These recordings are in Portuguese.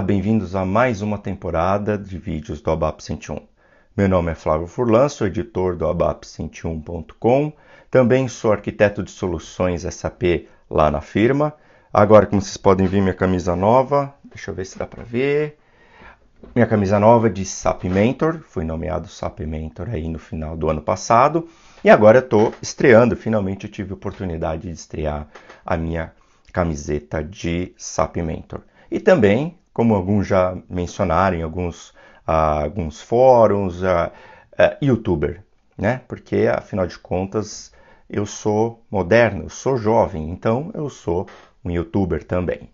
Bem-vindos a mais uma temporada de vídeos do ABAP 101. Meu nome é Flávio Furlan, sou editor do abap101.com, também sou arquiteto de soluções SAP lá na firma. Agora, como vocês podem ver, minha camisa nova, deixa eu ver se dá para ver. Minha camisa nova é de SAP Mentor, fui nomeado SAP Mentor aí no final do ano passado. E agora eu estou estreando, finalmente eu tive a oportunidade de estrear a minha camiseta de SAP Mentor. E também, como alguns já mencionaram em alguns fóruns, youtuber, né? Porque, afinal de contas, eu sou moderno, eu sou jovem, então eu sou um youtuber também.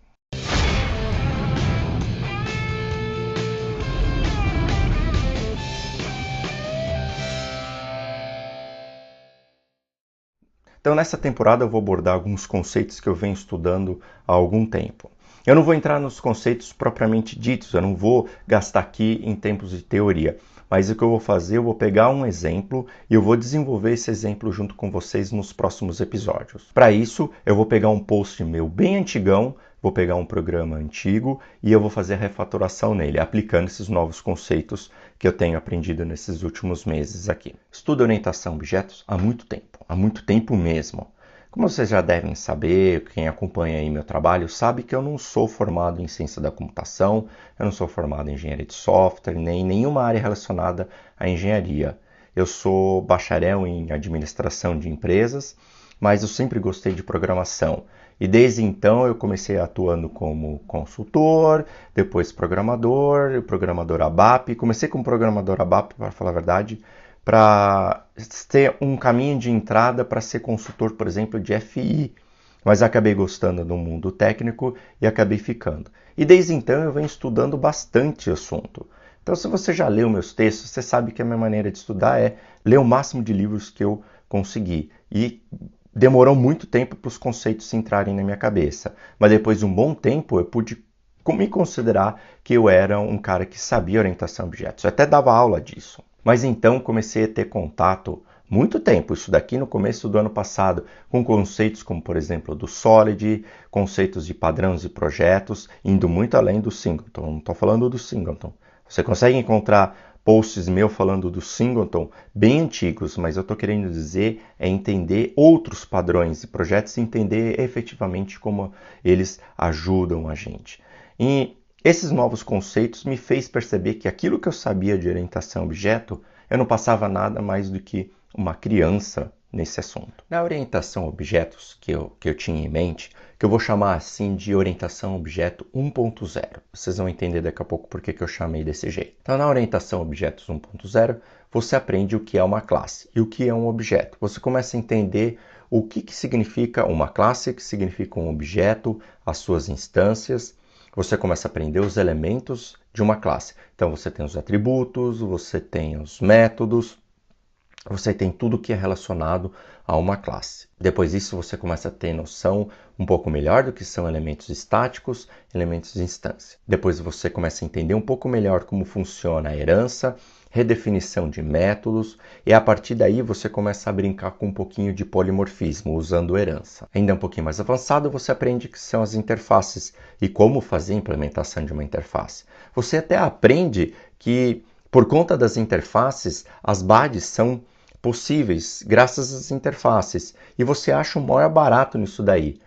Então, nessa temporada, eu vou abordar alguns conceitos que eu venho estudando há algum tempo. Eu não vou entrar nos conceitos propriamente ditos, eu não vou gastar aqui em tempos de teoria, mas o que eu vou fazer, eu vou pegar um exemplo e eu vou desenvolver esse exemplo junto com vocês nos próximos episódios. Para isso, eu vou pegar um post meu bem antigão, vou pegar um programa antigo e eu vou fazer a refatoração nele, aplicando esses novos conceitos que eu tenho aprendido nesses últimos meses aqui. Estudo orientação a objetos há muito tempo mesmo. Como vocês já devem saber, quem acompanha aí meu trabalho sabe que eu não sou formado em ciência da computação, eu não sou formado em engenharia de software, nem em nenhuma área relacionada à engenharia. Eu sou bacharel em administração de empresas, mas eu sempre gostei de programação. E desde então eu comecei atuando como consultor, depois programador ABAP. Comecei como programador ABAP, para falar a verdade, para ter um caminho de entrada para ser consultor, por exemplo, de FI. Mas acabei gostando do mundo técnico e acabei ficando. E desde então eu venho estudando bastante assunto. Então, se você já leu meus textos, você sabe que a minha maneira de estudar é ler o máximo de livros que eu conseguir. E demorou muito tempo para os conceitos entrarem na minha cabeça. Mas depois de um bom tempo, eu pude me considerar que eu era um cara que sabia orientação a objetos. Eu até dava aula disso. Mas então comecei a ter contato muito tempo, isso daqui no começo do ano passado, com conceitos como, por exemplo, do Solid, conceitos de padrões e projetos, indo muito além do Singleton. Não estou falando do Singleton. Você consegue encontrar posts meus falando do Singleton bem antigos, mas eu estou querendo dizer é entender outros padrões e projetos e entender efetivamente como eles ajudam a gente. E esses novos conceitos me fez perceber que aquilo que eu sabia de orientação a objeto, eu não passava nada mais do que uma criança nesse assunto. Na orientação a objetos que eu tinha em mente, que eu vou chamar assim de orientação a objeto 1.0. Vocês vão entender daqui a pouco por que eu chamei desse jeito. Então, na orientação a objetos 1.0, você aprende o que é uma classe e o que é um objeto. Você começa a entender o que significa uma classe, o que significa um objeto, as suas instâncias. Você começa a aprender os elementos de uma classe. Então, você tem os atributos, você tem os métodos, você tem tudo que é relacionado a uma classe. Depois disso, você começa a ter noção um pouco melhor do que são elementos estáticos, elementos de instância. Depois você começa a entender um pouco melhor como funciona a herança, redefinição de métodos, e a partir daí você começa a brincar com um pouquinho de polimorfismo, usando herança. Ainda um pouquinho mais avançado, você aprende que são as interfaces e como fazer a implementação de uma interface. Você até aprende que, por conta das interfaces, as BADs são possíveis graças às interfaces. E você acha o maior barato nisso daí,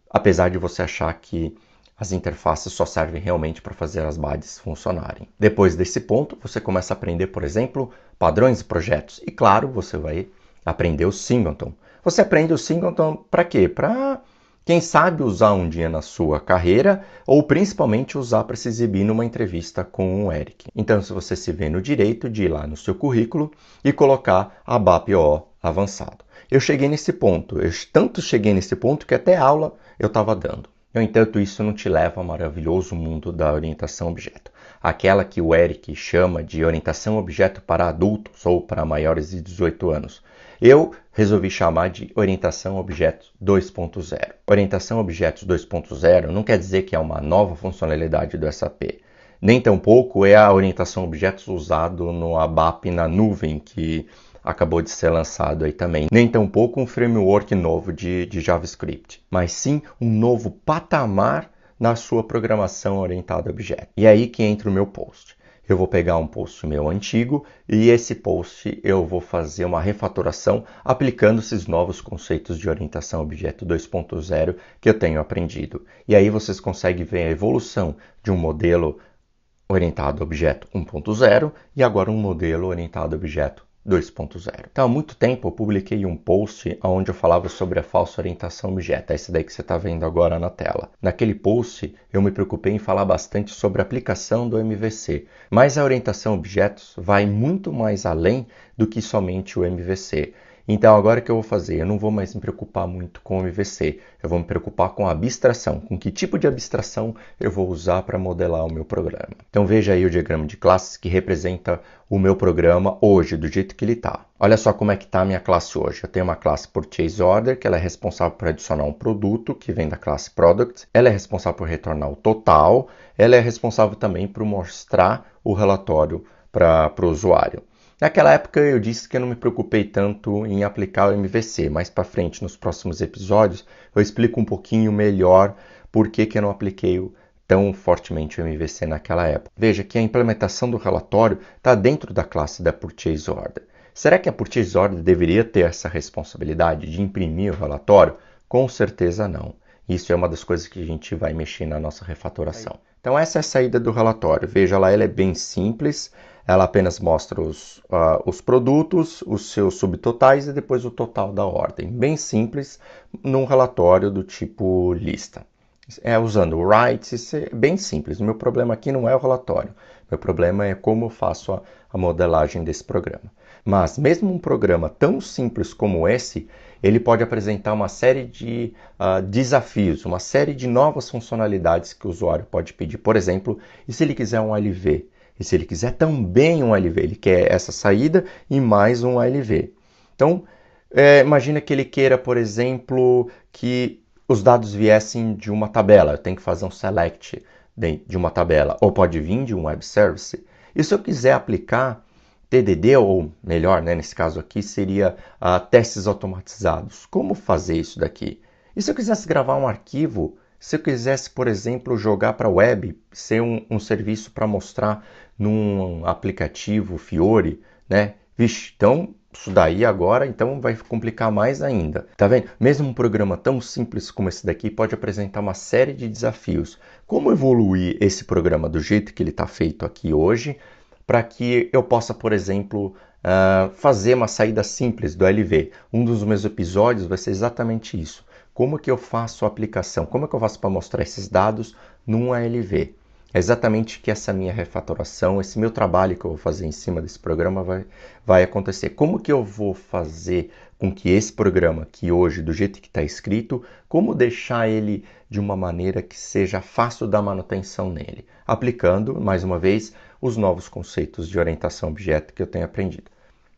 apesar de você achar que as interfaces só servem realmente para fazer as BADs funcionarem. Depois desse ponto, você começa a aprender, por exemplo, padrões e projetos. E claro, você vai aprender o Singleton. Você aprende o Singleton para quê? Para, quem sabe, usar um dia na sua carreira ou principalmente usar para se exibir numa entrevista com o Eric. Então, se você se vê no direito de ir lá no seu currículo e colocar ABAP-OO avançado. Eu cheguei nesse ponto, eu tanto cheguei nesse ponto que até aula eu estava dando. No entanto, isso não te leva ao maravilhoso mundo da orientação a objeto. Aquela que o Eric chama de orientação a objeto para adultos ou para maiores de 18 anos. Eu resolvi chamar de orientação a objetos 2.0. Orientação a objetos 2.0 não quer dizer que é uma nova funcionalidade do SAP. Nem tampouco é a orientação a objetos usado no ABAP na nuvem, que acabou de ser lançado aí também. Nem tampouco um framework novo de JavaScript, mas sim um novo patamar na sua programação orientada a objeto. E é aí que entra o meu post. Eu vou pegar um post meu antigo e esse post eu vou fazer uma refatoração aplicando esses novos conceitos de orientação a objeto 2.0 que eu tenho aprendido. E aí vocês conseguem ver a evolução de um modelo orientado a objeto 1.0 e agora um modelo orientado a objeto 2.0. Então, há muito tempo eu publiquei um post onde eu falava sobre a falsa orientação a objeto, é esse daí que você está vendo agora na tela. Naquele post eu me preocupei em falar bastante sobre a aplicação do MVC, mas a orientação a objetos vai muito mais além do que somente o MVC. Então, agora o que eu vou fazer? Eu não vou mais me preocupar muito com o MVC, eu vou me preocupar com a abstração, com que tipo de abstração eu vou usar para modelar o meu programa. Então, veja aí o diagrama de classes que representa o meu programa hoje, do jeito que ele está. Olha só como é que está a minha classe hoje. Eu tenho uma classe Purchase Order, que ela é responsável por adicionar um produto, que vem da classe Product. Ela é responsável por retornar o total. Ela é responsável também por mostrar o relatório para o usuário. Naquela época eu disse que eu não me preocupei tanto em aplicar o MVC, mais para frente, nos próximos episódios, eu explico um pouquinho melhor por que eu não apliquei tão fortemente o MVC naquela época. Veja que a implementação do relatório está dentro da classe da Purchase Order. Será que a Purchase Order deveria ter essa responsabilidade de imprimir o relatório? Com certeza não. Isso é uma das coisas que a gente vai mexer na nossa refatoração. Então essa é a saída do relatório. Veja lá, ela é bem simples. Ela apenas mostra os produtos, os seus subtotais e depois o total da ordem. Bem simples, num relatório do tipo lista. Usando o write, isso é bem simples. O meu problema aqui não é o relatório. Meu problema é como eu faço a modelagem desse programa. Mas mesmo um programa tão simples como esse, ele pode apresentar uma série de desafios, uma série de novas funcionalidades que o usuário pode pedir. Por exemplo, e se ele quiser um LV? E se ele quiser também um LV? Ele quer essa saída e mais um LV. Então, imagina que ele queira, por exemplo, que os dados viessem de uma tabela. Eu tenho que fazer um select de uma tabela. Ou pode vir de um web service. E se eu quiser aplicar TDD, ou melhor, nesse caso aqui, seria testes automatizados. Como fazer isso daqui? E se eu quisesse gravar um arquivo, se eu quisesse, por exemplo, jogar para a web, ser um serviço para mostrar num aplicativo Fiori, né? Vixe, então isso daí agora então vai complicar mais ainda. Tá vendo? Mesmo um programa tão simples como esse daqui pode apresentar uma série de desafios. Como evoluir esse programa do jeito que ele está feito aqui hoje, para que eu possa, por exemplo, fazer uma saída simples do LV. Um dos meus episódios vai ser exatamente isso. Como que eu faço a aplicação? Como que eu faço para mostrar esses dados num ALV? É exatamente que essa minha refatoração, esse meu trabalho que eu vou fazer em cima desse programa vai acontecer. Como que eu vou fazer com que esse programa aqui hoje, do jeito que está escrito, como deixar ele de uma maneira que seja fácil da manutenção nele? Aplicando, mais uma vez, os novos conceitos de orientação objeto que eu tenho aprendido.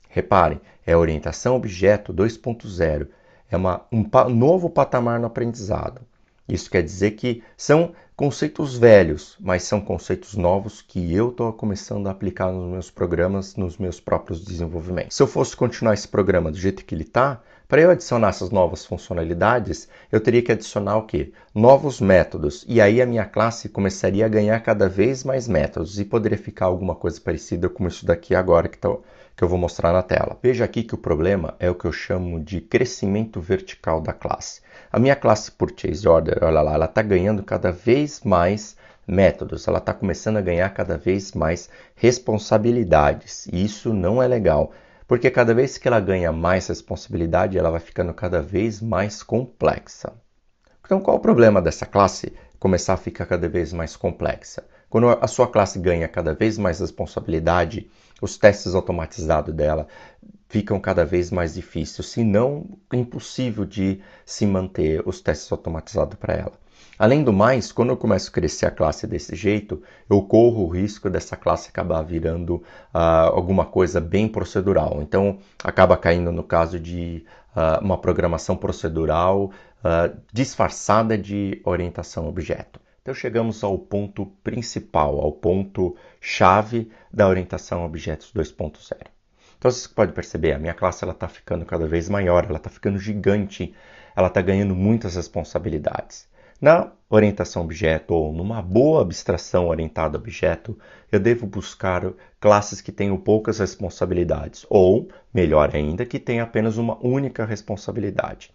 Reparem, é orientação objeto 2.0, é um novo patamar no aprendizado. Isso quer dizer que são conceitos velhos, mas são conceitos novos que eu estou começando a aplicar nos meus programas, nos meus próprios desenvolvimentos. Se eu fosse continuar esse programa do jeito que ele está, para eu adicionar essas novas funcionalidades, eu teria que adicionar o quê? Novos métodos. E aí a minha classe começaria a ganhar cada vez mais métodos e poderia ficar alguma coisa parecida com isso daqui agora que eu vou mostrar na tela. Veja aqui que o problema é o que eu chamo de crescimento vertical da classe. A minha classe Purchase Order, olha lá, ela está ganhando cada vez mais métodos, ela está começando a ganhar cada vez mais responsabilidades. E isso não é legal, porque cada vez que ela ganha mais responsabilidade, ela vai ficando cada vez mais complexa. Então, qual o problema dessa classe começar a ficar cada vez mais complexa? Quando a sua classe ganha cada vez mais responsabilidade, os testes automatizados dela ficam cada vez mais difíceis, se não impossível de se manter os testes automatizados para ela. Além do mais, quando eu começo a crescer a classe desse jeito, eu corro o risco dessa classe acabar virando alguma coisa bem procedural. Então, acaba caindo no caso de uma programação procedural disfarçada de orientação a objeto. Então, chegamos ao ponto principal, ao ponto-chave da orientação a objetos 2.0. Então, vocês podem perceber, a minha classe está ficando cada vez maior, ela está ficando gigante, ela está ganhando muitas responsabilidades. Na orientação objeto ou numa boa abstração orientada a objeto, eu devo buscar classes que tenham poucas responsabilidades ou, melhor ainda, que tenham apenas uma única responsabilidade.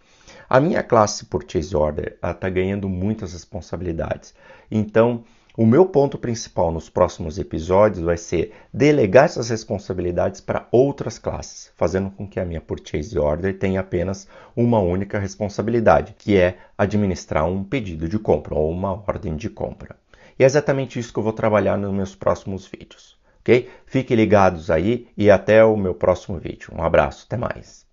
A minha classe Purchase Order está ganhando muitas responsabilidades. Então, o meu ponto principal nos próximos episódios vai ser delegar essas responsabilidades para outras classes, fazendo com que a minha Purchase Order tenha apenas uma única responsabilidade, que é administrar um pedido de compra ou uma ordem de compra. E é exatamente isso que eu vou trabalhar nos meus próximos vídeos, ok? Fiquem ligados aí e até o meu próximo vídeo. Um abraço, até mais!